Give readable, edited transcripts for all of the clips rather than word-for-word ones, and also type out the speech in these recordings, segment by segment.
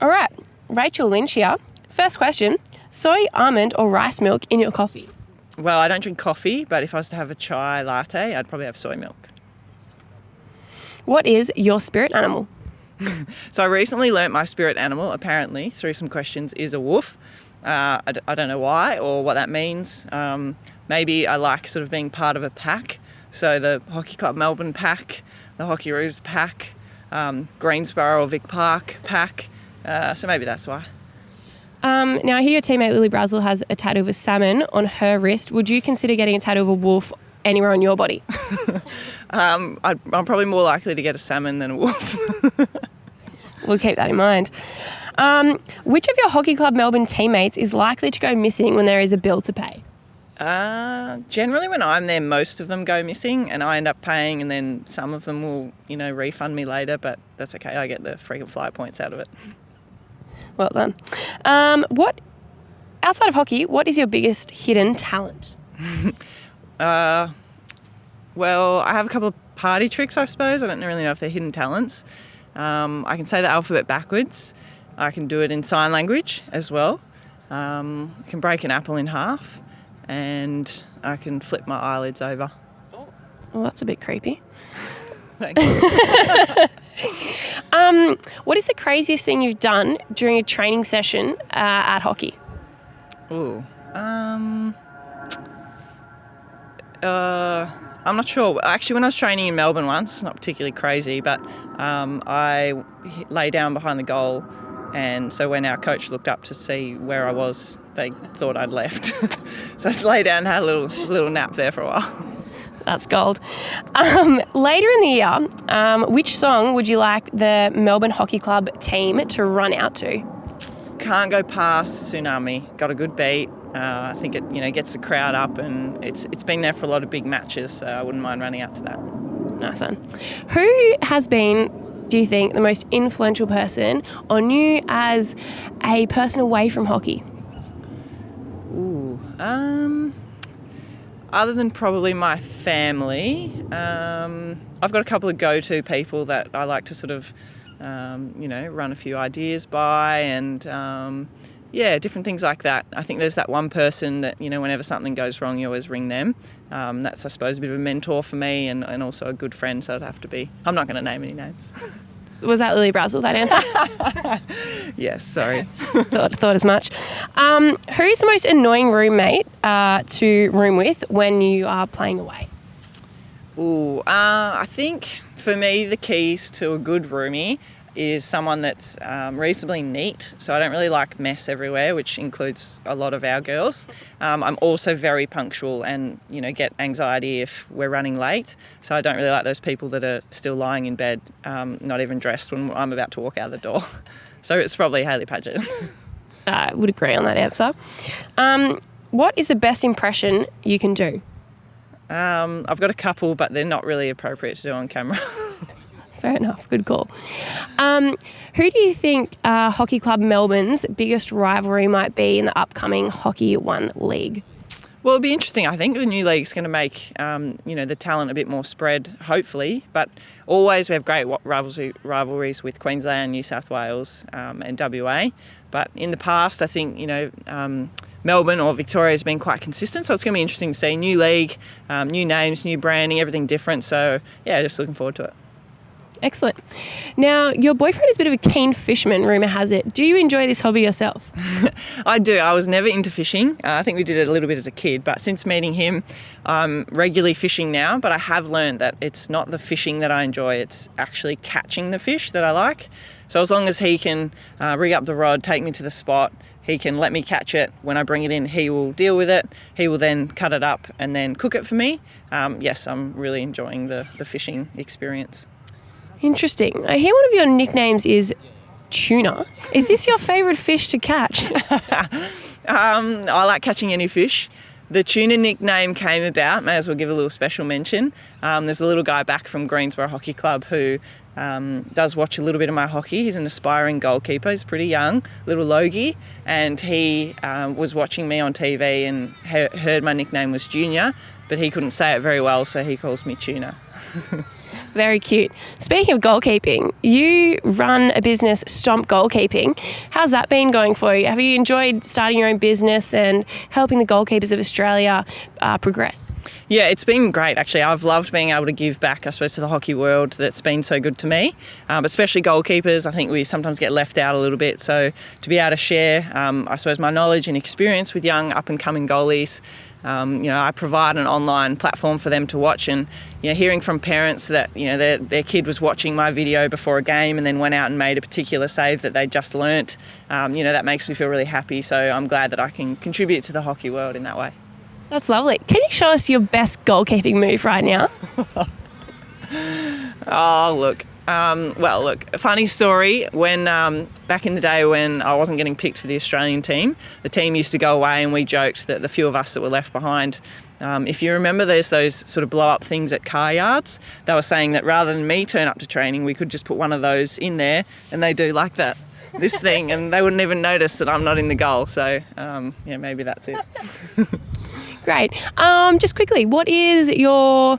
All right, Rachael Lynch here. First question, soy, almond or rice milk in your coffee? Well, I don't drink coffee, but if I was to have a chai latte, I'd probably have soy milk. What is your spirit animal? So I recently learnt my spirit animal, apparently, through some questions, is a wolf. I don't know why or what that means. Maybe I like sort of being part of a pack. So the Hockey Club Melbourne pack, the Hockey Roos pack, Greensborough or Vic Park pack. So maybe that's why. Now, I hear your teammate Lily Brazel has a tattoo of a salmon on her wrist. Would you consider getting a tattoo of a wolf anywhere on your body? I'm probably more likely to get a salmon than a wolf. We'll keep that in mind. Which of your Hockey Club Melbourne teammates is likely to go missing when there is a bill to pay? Generally when I'm there, most of them go missing and I end up paying, and then some of them will, refund me later, but that's okay. I get the frequent flyer points out of it. Well done. Outside of hockey, what is your biggest hidden talent? Well, I have a couple of party tricks, I suppose. I don't really know if they're hidden talents. I can say the alphabet backwards. I can do it in sign language as well. I can break an apple in half, and I can flip my eyelids over. Well, that's a bit creepy. Thanks. What is the craziest thing you've done during a training session at hockey? I'm not sure. Actually, when I was training in Melbourne once, it's not particularly crazy, but I lay down behind the goal, and so when our coach looked up to see where I was, they thought I'd left. So I just lay down and had a little nap there for a while. That's gold. Later in the year, which song would you like the Melbourne Hockey Club team to run out to? Can't go past Tsunami. Got a good beat. I think it gets the crowd up, and it's been there for a lot of big matches, so I wouldn't mind running out to that. Nice one. Who has been, do you think, the most influential person on you as a person away from hockey? Other than probably my family, I've got a couple of go-to people that I like to sort of, run a few ideas by, and different things like that. I think there's that one person that, whenever something goes wrong, you always ring them. That's, I suppose, a bit of a mentor for me, and also a good friend, so it'd have to be. I'm not going to name any names. Was that Lily Brazel, that answer? Yes, sorry. Thought as much. Who's the most annoying roommate to room with when you are playing away? I think for me the keys to a good roomie is someone that's reasonably neat. So I don't really like mess everywhere, which includes a lot of our girls. I'm also very punctual and, get anxiety if we're running late. So I don't really like those people that are still lying in bed, not even dressed when I'm about to walk out the door. So it's probably Hayley Paget. I would agree on that answer. What is the best impression you can do? I've got a couple, but they're not really appropriate to do on camera. Fair enough. Good call. Who do you think Hockey Club Melbourne's biggest rivalry might be in the upcoming Hockey One League? Well, it'll be interesting. I think the new league's going to make, the talent a bit more spread, hopefully. But always we have great rivalries with Queensland, New South Wales and WA. But in the past, I think, Melbourne or Victoria has been quite consistent. So it's going to be interesting to see. New league, new names, new branding, everything different. So, yeah, just looking forward to it. Excellent. Now, your boyfriend is a bit of a keen fisherman, rumour has it. Do you enjoy this hobby yourself? I do. I was never into fishing. I think we did it a little bit as a kid, but since meeting him, I'm regularly fishing now. But I have learned that it's not the fishing that I enjoy, it's actually catching the fish that I like. So as long as he can rig up the rod, take me to the spot, he can let me catch it. When I bring it in, he will deal with it. He will then cut it up and then cook it for me. Yes, I'm really enjoying the fishing experience. Interesting. I hear one of your nicknames is Tuna. Is this your favourite fish to catch? I like catching any fish. The Tuna nickname came about, may as well give a little special mention. There's a little guy back from Greensborough Hockey Club who does watch a little bit of my hockey. He's an aspiring goalkeeper. He's pretty young, little Logie, and he was watching me on TV and heard my nickname was Junior, but he couldn't say it very well, so he calls me Tuna. Very cute. Speaking of goalkeeping, you run a business, Stomp Goalkeeping. How's that been going for you? Have you enjoyed starting your own business and helping the goalkeepers of Australia progress? Yeah, it's been great, actually. I've loved being able to give back, I suppose, to the hockey world that's been so good to me, but especially goalkeepers. I think we sometimes get left out a little bit. So to be able to share, I suppose, my knowledge and experience with young up-and-coming goalies, I provide an online platform for them to watch, and hearing from parents that their kid was watching my video before a game and then went out and made a particular save that they just learnt, that makes me feel really happy. So I'm glad that I can contribute to the hockey world in that way. That's lovely. Can you show us your best goalkeeping move right now? Oh, look. A funny story. When back in the day when I wasn't getting picked for the Australian team, the team used to go away and we joked that the few of us that were left behind, if you remember, there's those sort of blow-up things at car yards. They were saying that rather than me turn up to training, we could just put one of those in there and they do like that, this thing, and they wouldn't even notice that I'm not in the goal. So, maybe that's it. Great. Just quickly, what is your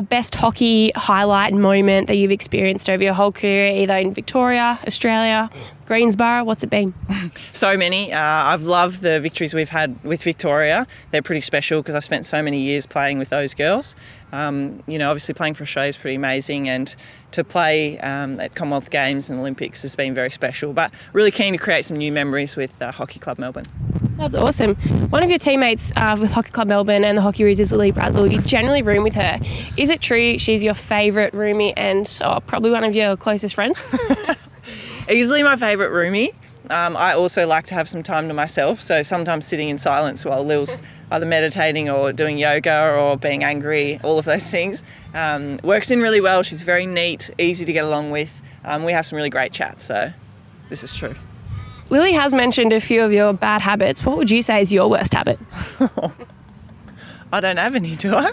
best hockey highlight moment that you've experienced over your whole career, either in Victoria, Australia, Greensboro? What's it been? So many. I've loved the victories we've had with Victoria. They're pretty special because I spent so many years playing with those girls. Obviously playing for Australia is pretty amazing, and to play at Commonwealth Games and Olympics has been very special, but really keen to create some new memories with Hockey Club Melbourne. That's awesome. One of your teammates with Hockey Club Melbourne and the Hockey Roos is Lily Brazel. You generally room with her. Is it true she's your favourite roomie and probably one of your closest friends? Easily my favourite roomie. I also like to have some time to myself, so sometimes sitting in silence while Lil's either meditating or doing yoga or being angry, all of those things. Works in really well. She's very neat, easy to get along with. We have some really great chats, so this is true. Lily has mentioned a few of your bad habits. What would you say is your worst habit? I don't have any, do I?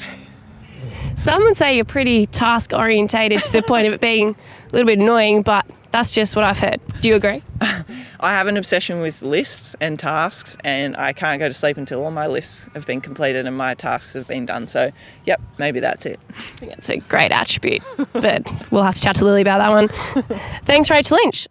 Some would say you're pretty task-orientated to the point of it being a little bit annoying, but that's just what I've heard. Do you agree? I have an obsession with lists and tasks, and I can't go to sleep until all my lists have been completed and my tasks have been done. So, yep, maybe that's it. I think that's a great attribute, but we'll have to chat to Lily about that one. Thanks, Rachael Lynch.